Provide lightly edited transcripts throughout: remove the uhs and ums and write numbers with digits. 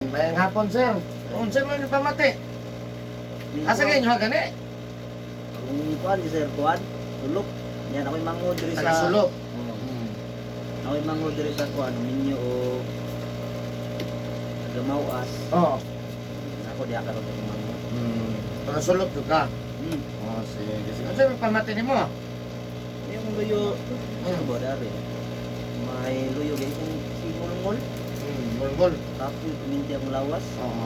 May hapon, sir. Sir, may pamati. Asa kayo nyo gani? Ang kuan di sir kuan, sulok. Yan ako'y mangod diri sa Taga-sulok. Ako'y mangod diri sa kuan, minyo o gamawas. Oo. Ako di ako ito mangod. Taga-sulok ka. Hmm. Oh, sige. Sige. Sir, may pamati ni mo. Yung luyo, ano ba dari? May luyo guys, yung si Mulmol. Mulmol. Tapos minti ang lawas. Oo.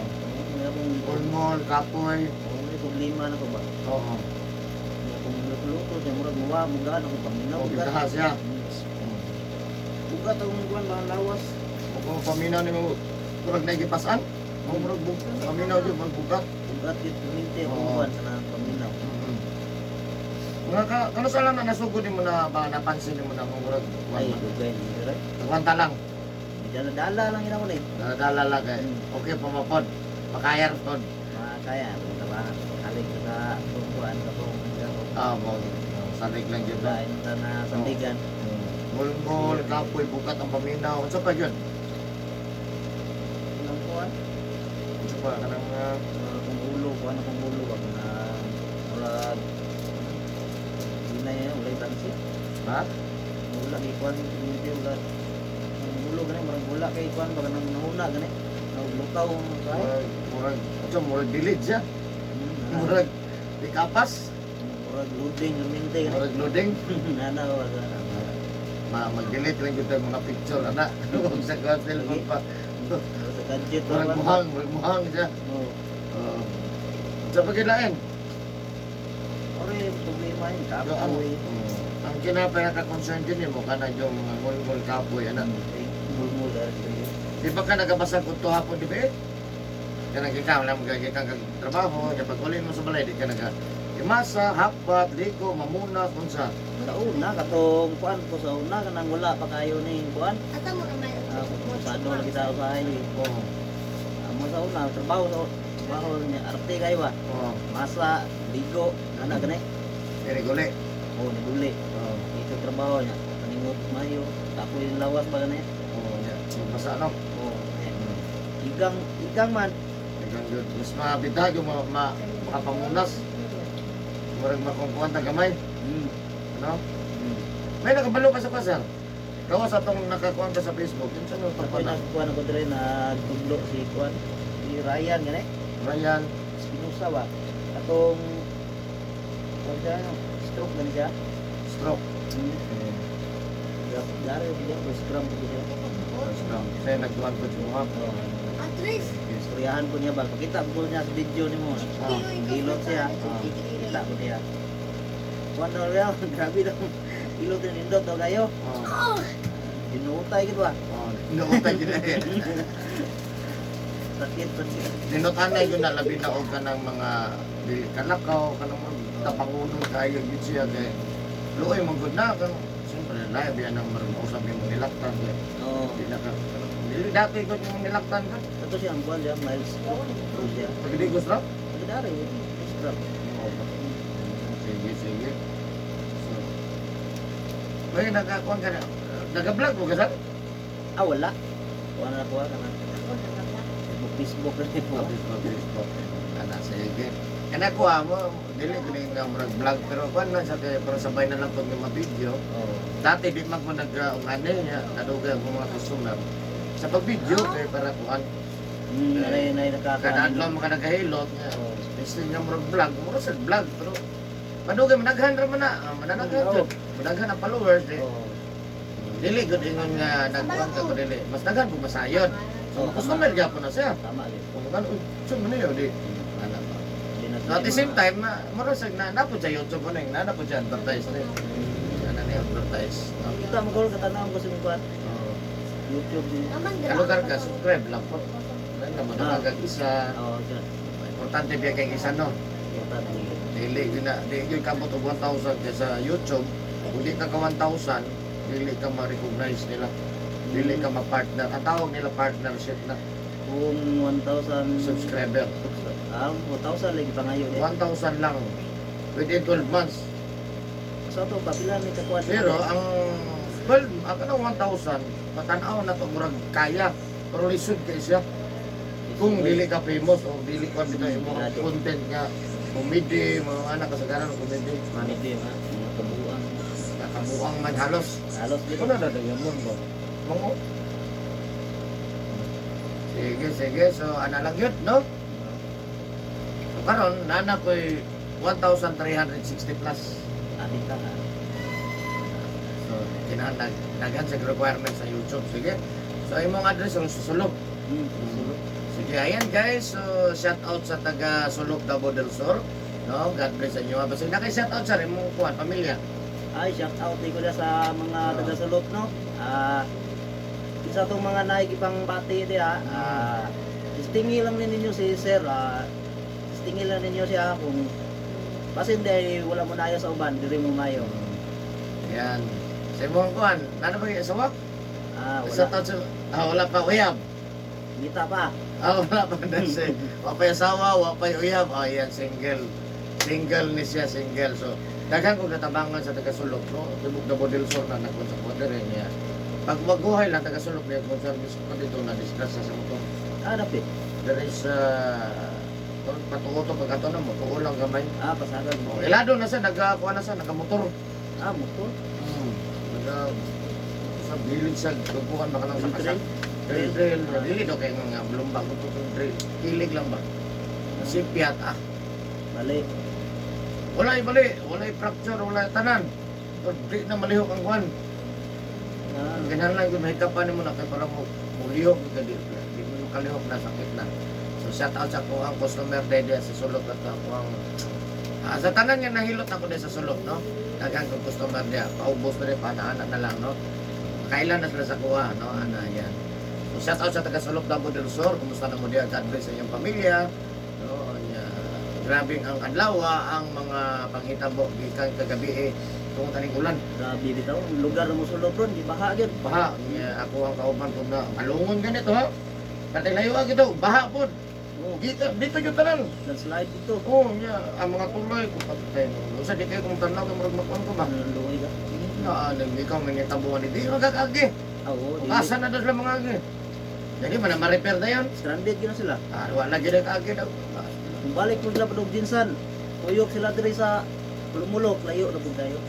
May akong Mulmol, kapoy. may problema na ko ba? Oo. May akong luto-luto, diyan murag muwa, muga na ko paminaw. O, bigahas siya. Bugat akong kuan ba lawas. O kung paminaw ni mo, kurag na ikipasan. O murag paminaw dyan, magbugat. Bugat yun, minti akong Oo. kuan sa paminaw. Mga kano sa lang na nasugod mo na ba napansin mo na murag Ay, dugay ni dire. Nagwanta lang. Dala-dala lang yun ako ni. Nadala lang kay. Okay pumapod. Makayar pod. Kaya, trabaho. Kalig sa tungkuan sa tong Mo. Salig lang jud. lain sa na sandigan. Mulmol, kapoy, bukat ang paminaw. Unsa pa yun? Ang kuan, Unsa pa kanang kung ulo, kuan akong ulo wag na murag dinay ulay tansi. ha? Ulo kay kuan hindi ulat. Ang ulo gani murag ulo kay kuan baka nang nauna gani. Naglutaw kay. Murag murag dilid siya. Murag di kapas. Murag loading lumente gani. Murag loading. Nana wag Mag-delete lang jud ang mga picture ana. Huwag sa cellphone pa. sa gadget Murag muhang siya. Oh. Sa pagkilain. Ore problema yun Ang kapoy. ang kinapaka-concern din mo kana yung mga mulmol kapoy ana. Mulmul dari Di ba ka nagabasa kung ito hapon di ba? Kaya ikaw lang magagikang trabaho, kapag ulin mo sa balay, di ka imasa, hakbat, liko, mamuna, kung sa. sa una katong kuan ko sa una kanang wala pa kayo ni kuan. Ata mo naman. Sado lagi sa usahay ni. Oo. Amo sa una trabaho ni arte kay ba. Oo. Masa ligo ana gani. Guli. Oh ni duli. Oo. Ito trabaho niya. Kaningot mayo. Ako yung lawas ba gani. Oo. Basta ano? Oh. Igang man. Hanggang yun. Mas mabitag yung makapamunas. Murag makungkuhan na gamay. Ano? May nakabalo ka sa pasar. Gawa sa itong nakakuhan ka sa Facebook. Yun sa nung Ako tapos na. nagkuan ako dire nagtudlo si kuan. Si Ryan gani. Ryan. Spinosa ba? Atong kuan siya no? Stroke gani siya. Stroke. Dari dia berskram ko siya. Stroke. Saya nagkuhan ko sa mga. Atris. Istoryahan ko niya ba? Pakita ko niya sa video ni mo. Gilot siya. Kita ko niya. Kuan daw niya, grabe daw. Gilot din nindot daw kayo. Oo. Dinuutay gitu ba? Oo. Inuutay yun eh. Sakit. Dinutanay yun na labi na og ka ng mga kalakaw, kanang mga tapangunong kayo yun siya kay luoy mong good na kang siyempre live yan ang marunong mo nilaktan kay Oo. di na ka dili dati ko yung nilaktan ka Ito siya ang kuan siya, miles. Ito siya. pagdi ko strap Dari, scrub. sige sige so may nakakuan ka na nag-vlog mo ka sa Ah, wala. Kuan na kuha ka na. Facebook na po. Facebook ana sige kana ko mo dili ko nga murag vlog pero kuan man sa kay para sabay na lang pag mga video. Oo. Dati di man ko nag-ungane niya, nadugay ko mga customer. Sa pag-video, kaya para kuhan. Nay Kada nakakaano. adlaw mga nagahilot niya. Oo. Instead nga murag vlog, mura sa vlog. Pero, madugay, managhan ra man na. Managhan Oo. ko. Managhan ang followers. Eh. Oo. Dili, good ingon nga, nagkuhan ka ko dili. Mas daghan ko masayod. So, Oo, customer tama. gyapon na siya. Tama din. Kung ano, so mo niyo, di. Ano ba? Hindi na So, at the same time, mura sa napod sa YouTube ko na yung napod sa advertise na yun. Ano na yung advertise. No? Kita mo ko katanam ko sa kuan. Oo. YouTube din. Kalugar ka, subscribe lang po. Ano naman Ah. ang isa. Oo, siya. Importante biya kay isa no. Kita din. Dili na dili ka mo to 1,000 kay sa YouTube. Kung di ka ka 1,000, dili ka ma-recognize nila. Dili ka ma-partner. Ang tawag nila partnership na Kung 1,000 subscriber. 1,000 lagi pangayo din. 1,000 lang within 12 months. So to kapila ni kakuan. Pero ang 12, ang kanang 1,000, matanaw na to murag kaya. Pero lisod kay siya. Kung dili ka famous o dili ka bitaw imong Dili. content nga comedy, mga anak kasagaran ng comedy, Manito yung mga kabuuan. kakabuang man halos. Halos dito. Ano na daw mo ba? Mga sige, so ana lang yun, no? So karon nana ko'y 1,360 plus. Atin ka ha. So daghan sa requirements sa YouTube, sige. So imong address ang susulog. Sulok. Sige, ayan guys, so shout out sa taga Sulok, Davao del Sur. No, God bless sa inyo. Basta naka-shout out sa imong kuan pamilya. Ay, shout out ko na sa mga taga-sulok, no? Isa itong mga naikipang pati diya, istingi lang ninyo si Sir, istingi lang ninyo siya kung basta hindi wala mo nayo sa uban, diri mo mayo. Ayan. Sa imong kuan, ano ba yung asawa? Shout Wala. out sa, wala pa uyab. Ngita pa. Wala pa na siya. Wala pa yung asawa, wala pa yung uyab. Ayan, single. Single ni siya, single. So, daghan ko natabangan sa taga Sulok, no? Tibok Davao del Sur na nagkon sa kuan rin niya. Pag maguhay lang taga Sulok niya, kung sa mismo dito na discuss sa motor. Dapit. There is patuo to pagkato na mo, tuo lang gamay. Pasagan mo. Ilado na siya, nagkakuha na siya, nakamotor. Motor. Naga, sa bilid siya, gagpukan ba ka lang sa kasal? Drill. Dili daw kayo nga, blumbag ko itong drill. Kilig lang ba? Kasi piyat Bali. Wala'y fracture, wala'y tanan. Di na malihok ang kuhan. Ganyan lang yung mahikapan mo na, kaya parang mulihok, di mo kalihok na, sakit na. So shout out sa ko ang customer dede sa Sulok at ako ang sa tanan nga nahilot ako din sa Sulok, no? Dagang ko customer dia, paubos na rin, panaanan na lang, no? Kailan na sila sa kuha, no? Ana, yan. So shout out sa taga Sulok, Davao del Sur, kumusta na mo dia, God bless sa iyong pamilya, no? Grabing ang adlaw, ang mga panghitabo, gikan kagabi kung taning ulan. Grabe bitaw, lugar mo sulod ron, di baha gyud. Baha, ako ang kauban ko na malungon ganito, ha? Katay layo ito, baha po. Dito yung tanan. Landslide dito. Ang mga tuloy ko patay mo. Usa di kayo kung tanaw kay murag makuan ko ba? Luoy ka. Ikaw may nitabuhan di magkakagi. Oo, Asa na daw sila mga agi. Jadi mana ma-repair na yan? stranded gyud na sila. Wala gyud ka agi daw. Kung balik mo sila padung Jinsan, tuyok sila diri sa Mulok, layo na pud tayo.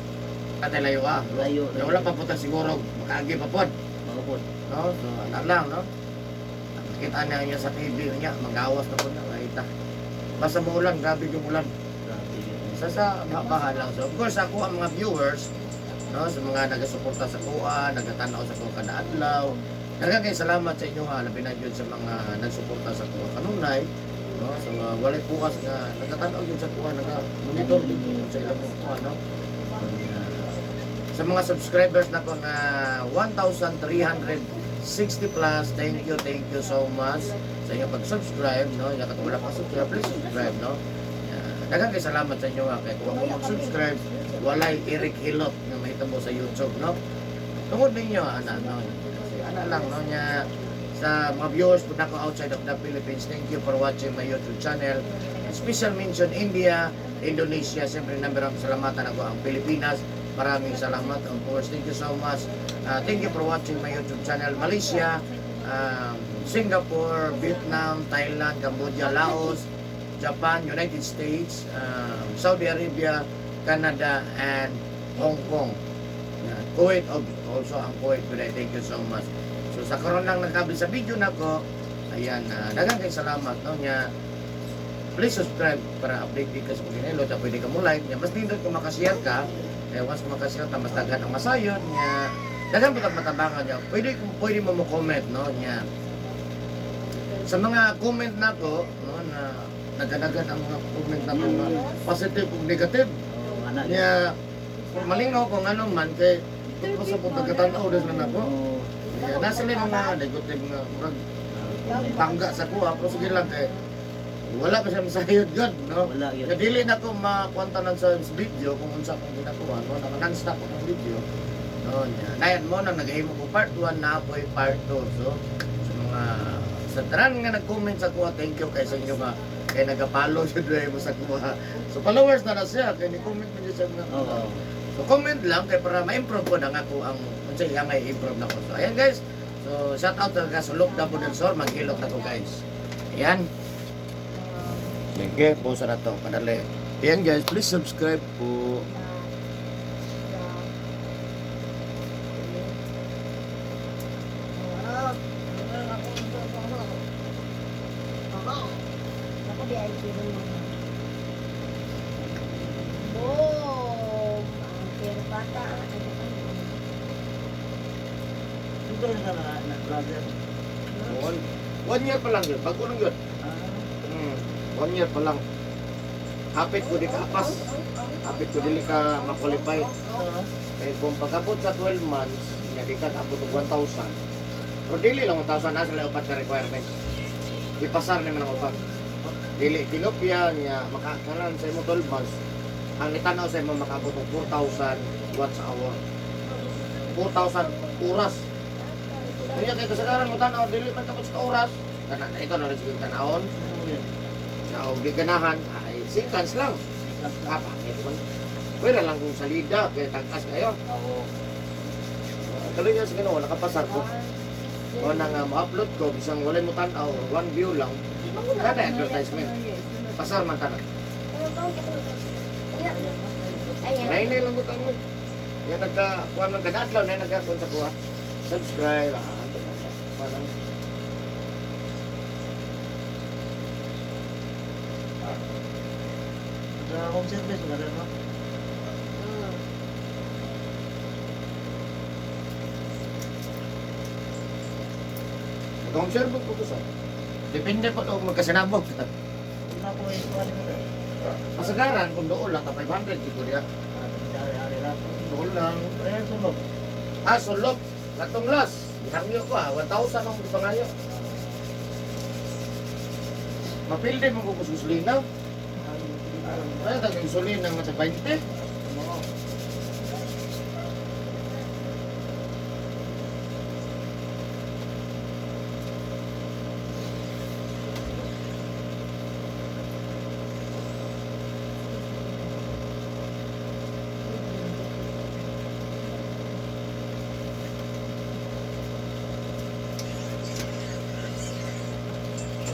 Katay layo ah. Layo. Wala pa puta siguro makaagi pa pod. Magapod. No, so ana lang no. Kita na niya sa TV niya, magawas na po na kita. Basta muulan, grabe yung ulan. Grabe yun. Sa baha lang. So of course ako ang mga viewers, no, sa mga nagasuporta sa kuha, nagatanaw sa kuha kada adlaw. Daghang kay salamat sa inyo ha, labi na yun sa mga nagsuporta sa kuha kanunay. No, sa mga walay bukas nga nagatanaw yun sa kuha, naga-monitor din yun sa ilang kuha, no. Sa mga subscribers na ko na 1,360 plus, thank you so much sa inyong pag-subscribe, no. Yung katong wala pa subscribe, please subscribe, no. Daghang kay salamat sa inyo ha, kaya kung ako mag-subscribe, walay Eric Hilot na may tabo sa YouTube, no. Tungod ninyo, no. Kasi lang, no, niya sa mga viewers po na ko outside of the Philippines, thank you for watching my YouTube channel. Special mention India, Indonesia, siyempre number ang salamatan ako ang Pilipinas. Maraming salamat. Of course, thank you so much. Thank you for watching my YouTube channel. Malaysia, Singapore, Vietnam, Thailand, Cambodia, Laos, Japan, United States, Saudi Arabia, Canada, and Hong Kong. Kuwait, also ang Kuwait. Thank you so much. So sa karon lang nagkabi sa video na ko, ayan, daghang kay salamat, no, nya. Please subscribe para update ka sa pagkinilo, ta pwede ka mo like, nya mas nindot kung makashare ka, once makashare ta mas daghan ang masayon, nya daghang bitag matabangan nya. Pwede mo comment, no, nya. Sa mga comment nako, no, na nagadagan ang mga comment nako na positive ug negative. Anak. Nya malinaw kung ano man kay kung sa pagkatanaw des na nako. Nasa rin mga negative nga murag tangga sa kuha, pero sige lang kay wala pa siya masayod God, no? Wala yun. Kadili na ko makuantanan sa video kung unsa akong ginagawa, no? Naka-non-stop ako ng video. No, dayan mo nang nag-ahimo ko part 1 na apoy part 2. So, sa mga sa tanan nga nag-comment sa kuha, thank you kay sa inyo nga kay nag-follow sa drive mo sa kuha. So followers na siya, kay ni-comment mo siya nga. Oo. So comment lang kay para ma-improve ko na nga ko ang unsa iya may improve na ko. So ayan guys. So shout out talaga sa Sulok, Davao del Sur, maghilot na ko guys. Ayan. Sige, posa na to. Padali. Ayan guys, please subscribe po. Ito na brother. One year pa lang yun. Bago lang yun. 1 year pa lang. Hapit ko di ka apas. Hapit ko dili ka makwalify. Kaya kung pagkabot sa 12 months, hindi ka abot og 1,000. Pero dili lang 1,000 na sila upat ka requirement. Ipasar naman ang upat. Dili tilapia niya makakalan sa imo 12 months. Ang itanaw sa imo makabot og 4,000 watts hour. 4,000 oras. Kaya kay kasagaran mo tanaw dili man tapos ka oras. Kana ito na rin siguro tanawon. Sa og ganahan ay seconds lang. Kapangit man. Pwede lang kung salida, kaya tangkas kayo. Oo. Tuloy niya sa gano'n, nakapasar ko. O nang ma-upload ko, bisang walay mo tanaw, 1 view lang. Kada advertisement. Pasar man tanan. Nainay lang butang mo. Yan nagka-kuha ng ganadlaw na nagkakon sa kuha. Subscribe. Parang Sa home service, brother, no? home service po ko sa. Depende po kung magkasinabog. Hindi na po yung kuha nito. Pasagaran, kung doon lang, 500 dito diya. Ari-ari lang. Doon lang. Ayan, sulog. Sulok. Latong las. Ihangyo ko 1,000 ang pangayo. Mapilde mo ko gasolina. Ay, tag gasolina ng 20.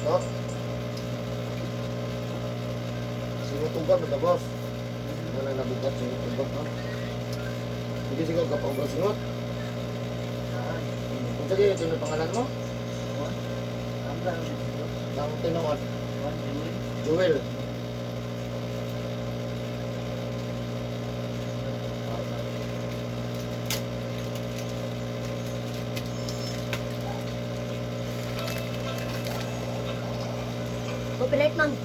Ito. Sinutugan mo boss. Wala nabugat sinutugan ha. Hindi siguro ka pang sinut. Kung sige, ito yung pangalan mo? Ang tinungan. Joel. Copyright man.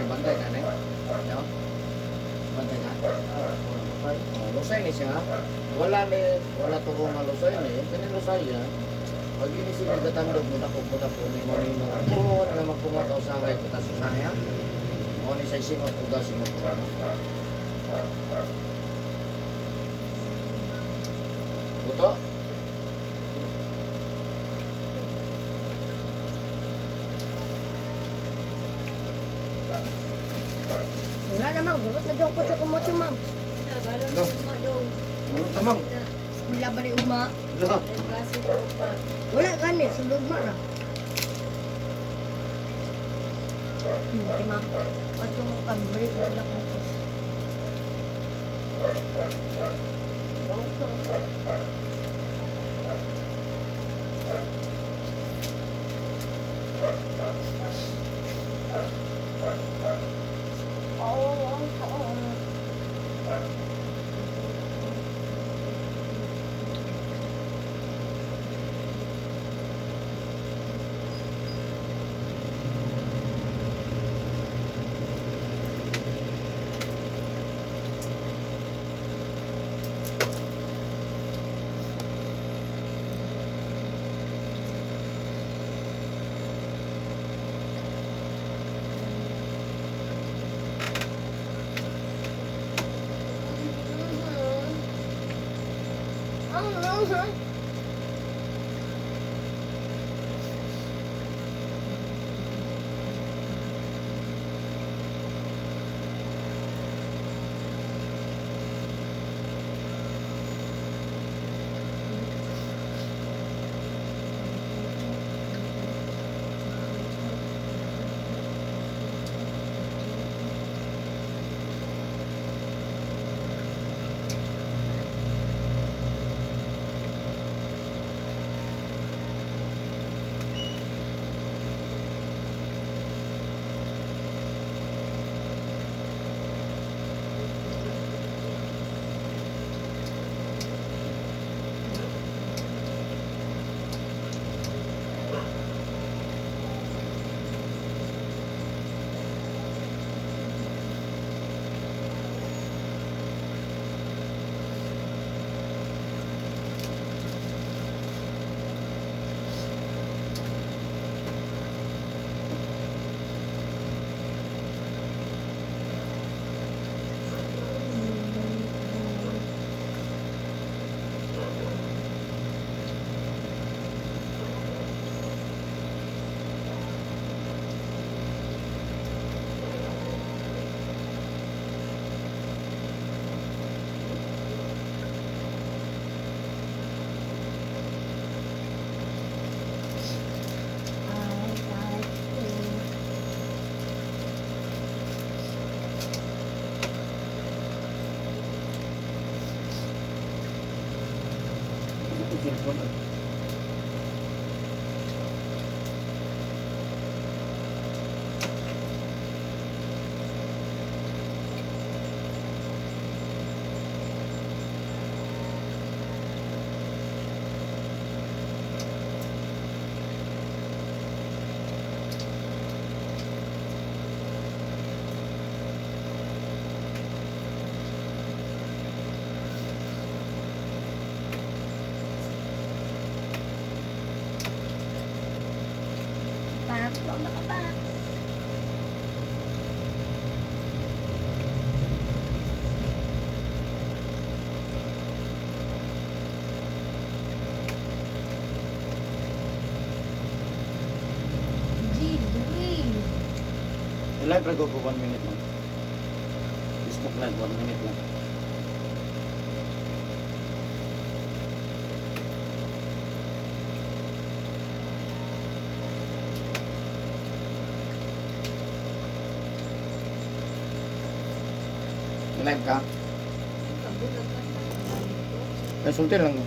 Bantay ka na eh. No? Bantay ka. Lusay ni siya. Wala to kung malusay ni. Kani lusay yan. Pag ini sila gatandog mo dako ni mo ni mo. Oo, na magpunga ka sa kay kita sa niya. Mo ni sa singot uga singot. Buto. Wala namang gulot na doon ko sa kumotso, ma'am. No. Ano tamang? Wala ba rin uma? No. Wala gani, sulog ma na. Tima. Ato mo pag-break, wala ko. Live ra ko 1 minute lang. Facebook live 1 minute lang. Live ka? Ay, sulti lang.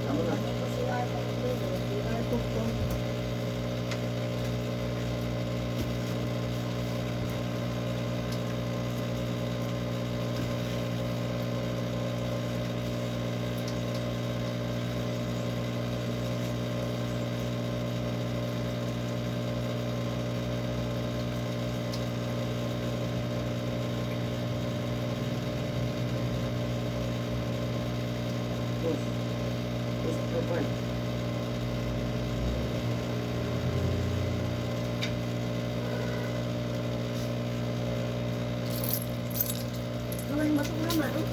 Ano na? Si Arto dito, si Arto po. Push. Push profile. Naman basura man, oh.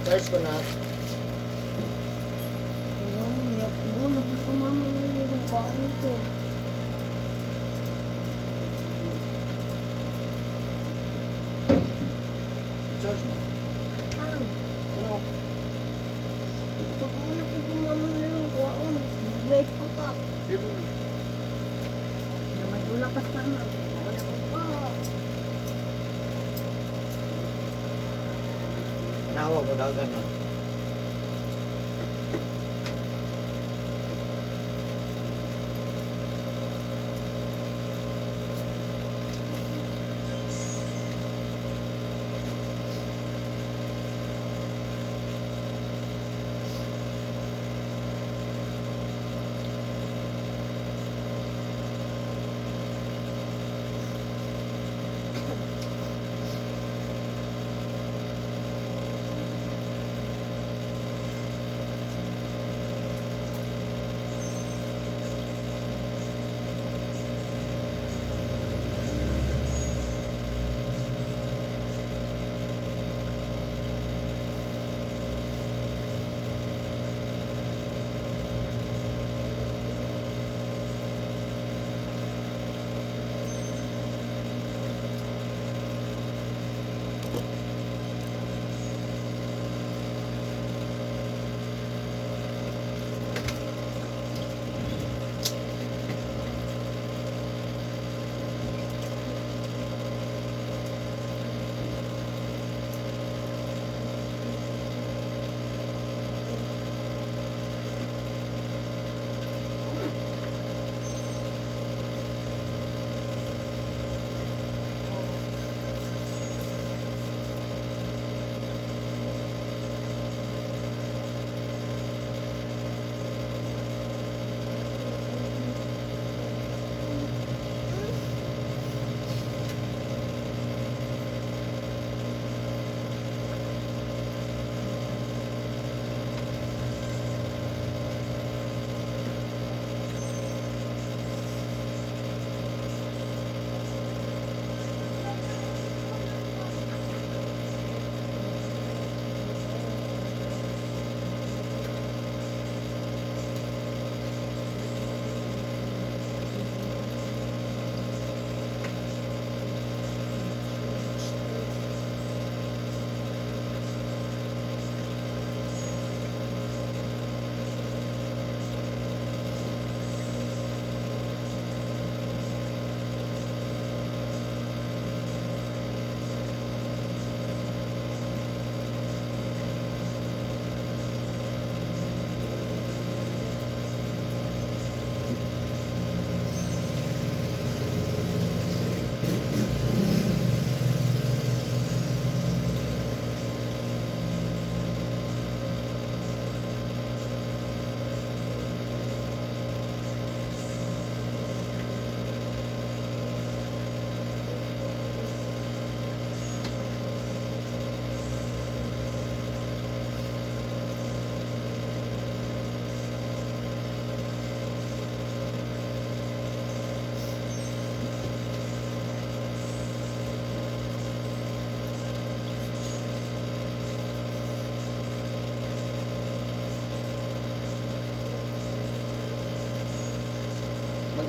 I-charge ko na. Ayun, nagpapamama na yung kain ko. Charge mo. Ah, Ano? pag mo nagpapamama na yung kain, wait pa ka. Sino? Na may ulakas pa naman. Wala ko pa. Nawa ko dagan na.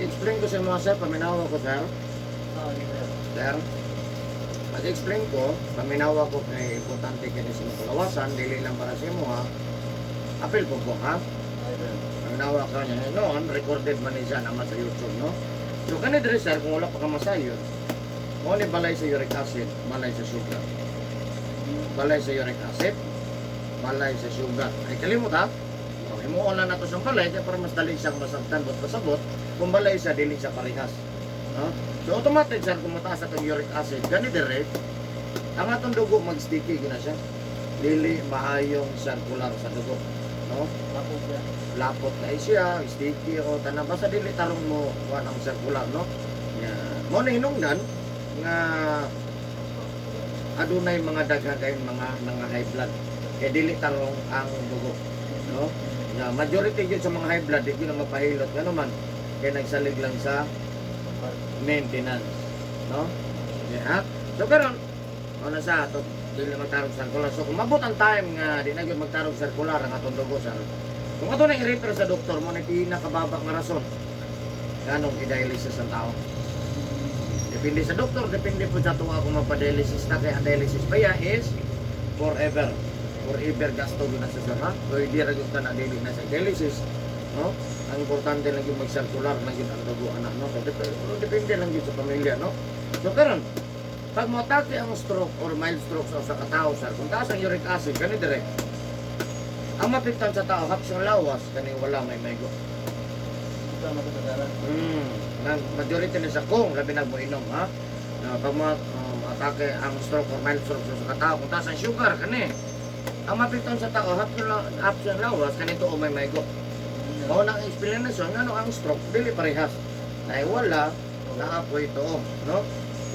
Pag-explain ko sa mga sir, paminawa ko sir. Oo, di sir. Sir, pag-explain ko, paminawa ko kay importante kaya sa mga kalawasan, dili lang para sa mo ha. Apil ko ha. Oo, sir. Paminawa ka niya. Noon, recorded man niya naman sa YouTube, no? So, kanina rin sir, kung wala pa ka masayon, kung ano balay sa uric acid, balay sa sugar. Balay sa uric acid, balay sa sugar. Ay, kalimut ha? Imuon lang nato sa balay, kaya para mas dali siyang masabtan at pasabot, kung balay siya, dili siya parehas. No? So, automatic sir, kung mataas atong uric acid, gani direct, ang atong dugo mag-sticky gina siya. Dili maayong circular sa dugo. No? Tapos siya. Lapot na siya, sticky o tanang basta dili tarong mo kuan ang circular, no? Yeah. Mo na hinungdan nga adunay mga daghang mga high blood. Kaya dili tarong ang dugo, no? Na majority gyud sa mga high blood di gyud na mapahilot ngano man kaya nagsalig lang sa maintenance, no? Yeah. So karon ano sa ato dili magtarong circular. So kung mabot ang time nga di na gyud magtarong circular ang atong dugo sir. Kung ato na i-refer sa doktor mo na pinakababa nga rason ganong i-dialysis ang tao. Depende sa doktor, depende po sa tuwa kung magpa-dialysis na kaya ang dialysis pa ya is forever gasto na sa sir ha. So hindi ra gyud ka na dili na sa dialysis, no? Ang importante lang yung mag-circular lang yun ang dugo anak, no? So, depende lang yun sa pamilya, no? So karon pag mo-atake ang stroke or mild stroke sa katao sir, kung taas ang uric acid kani direct ang mapiktan sa tao hapsong lawas kani wala may maygo. Ito ang matagaran. Majority na sa kung labi na mo inom ha. Na pag atake ang stroke or mild stroke sa katao kung taas ang sugar kani ang mapiktan sa tao hapsong lawas kani to may maygo. Mao na ang explanation ngano ang stroke dili parehas. Ay wala na apoy to, no?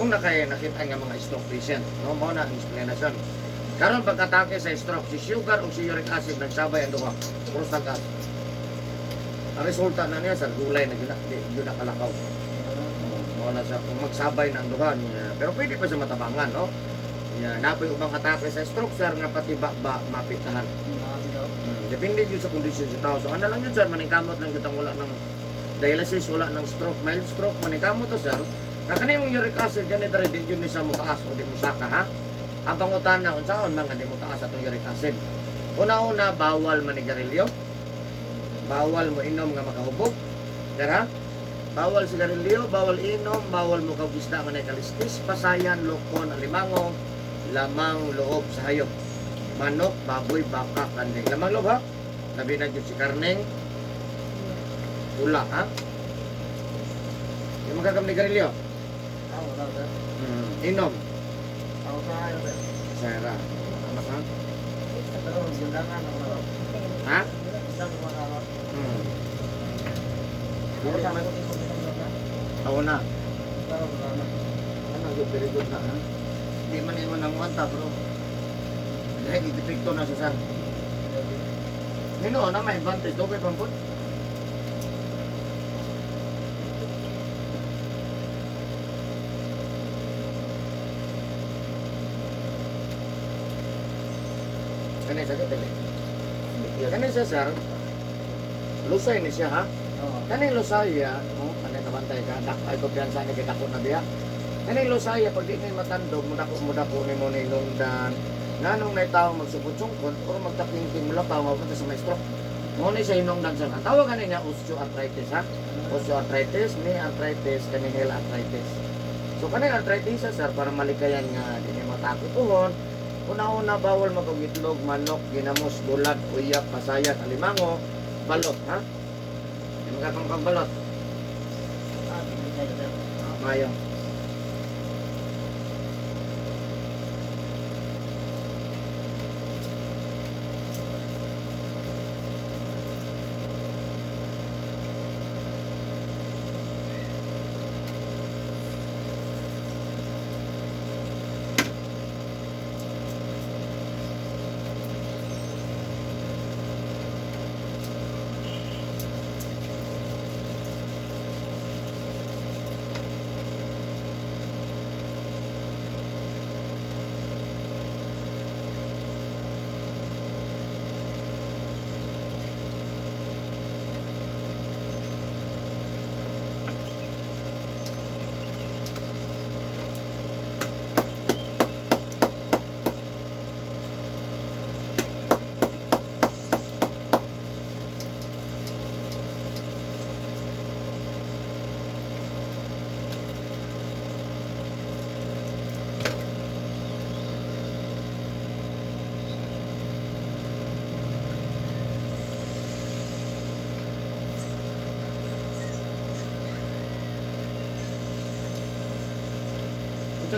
Kung nakita nga mga stroke patient, no? Mao na ang explanation. Karon pagkatake sa stroke, si sugar o si uric acid nagsabay ang duha. Puro tagas. Ang resulta na niya sa gulay na yun nakalakaw. Mao na siya kung magsabay ng duha niya. Pero pwede pa siya matabangan, no? Napoy ubang atake sa stroke sir nga pati ba mapitahan. Depende yun sa kondisyon sa tao. So ano lang yun sir, maningkamot lang yun wala ng dialysis, wala ng stroke, mild stroke, maningkamot to sir. Kakani mong uric acid, ganito rin din yun sa mutaas o di musaka ha. Ang pangutan na kung saan mga di mutaas atong uric acid. Una-una, bawal manigarilyo. Bawal mo inom nga makahubog. Sir ha? Bawal sigarilyo, bawal inom, bawal mo kagisda nga kalistis, pasayan, lokon, alimango, lamang loob sa hayop. Manok, baboy, baka, kandeng. Lamang loob ha? Labi na dyan si karneng, ula ha? Yung magagam ni garilyo? Wala, sir. Inom. Ako sa ayaw, sir. Sara. Ano ka? Pero sindangan ako na. Ha? Sindangan ako na. Puro sa mga tao na. Pero wala na. Ano, very good na ha? Hindi man iwan ang wanta bro. Dahil itipikto na sa sir. Nino na may advantage. Dobe pampun. Kanay sa katili. Kanay sa sir. Lusay ni siya ha? Oo. Kanay lusaya. Kanay kabantay ka. Ay kumpiyansa ni kita ko na biya. Kanay lusaya. Pag di ngay matandog. Mudako ni mo ni lundan. Nanong na tao magsupot-sungkot o magtaking-ting mula pa mapunta sa maestro. Ngunit sa hinungdan sa tawag ganin niya osteoarthritis ha. Osteoarthritis, knee arthritis, kaning heel arthritis. So kaning arthritis sir para malikayan nga di ni matakot tuhon. Una-una bawal magagitlog, manok, ginamos, bulad, uyap, pasayat, alimango, balot ha. Di magkakang pagbalot. Hindi kayo, sir. Mayo.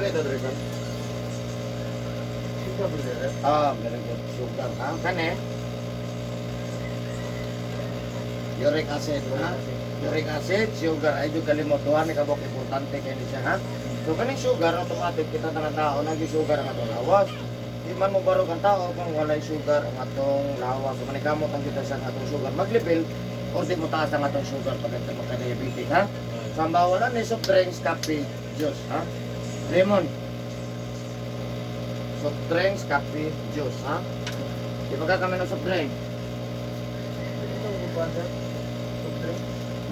lagay ito, Dre? Sugar ba sir? Ah, very good. Sugar, ha? Kane? Uric acid, ha? Uric acid, sugar. Ay, doon kalimot. Tuhan, ikabok importante kayo siya, ha? So, kaning sugar, automatic kita ng tao, nag-sugar ang atong lawas. Di man mo barog ang tao kung walay sugar ang atong lawas. So, manikamot ang kita sa atong sugar. Maglipil, o di mo taas ang atong sugar pag ito magka-diabetic, ha? So, ang bawalan ni soft drinks, kape, juice, ha? Lemon. Soft drinks, kape, juice, ha? Di ba ka kami ng soft drink? Ito ang buwan sir. Sugar.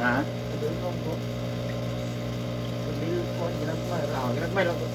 Ha? Ito yung po. Milk po, ginang po. Ah, ginagmay lang ko.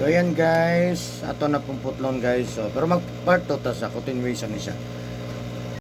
So yan guys, ato na pong putlon guys. So, pero mag part 2 ta sa continuation ni siya.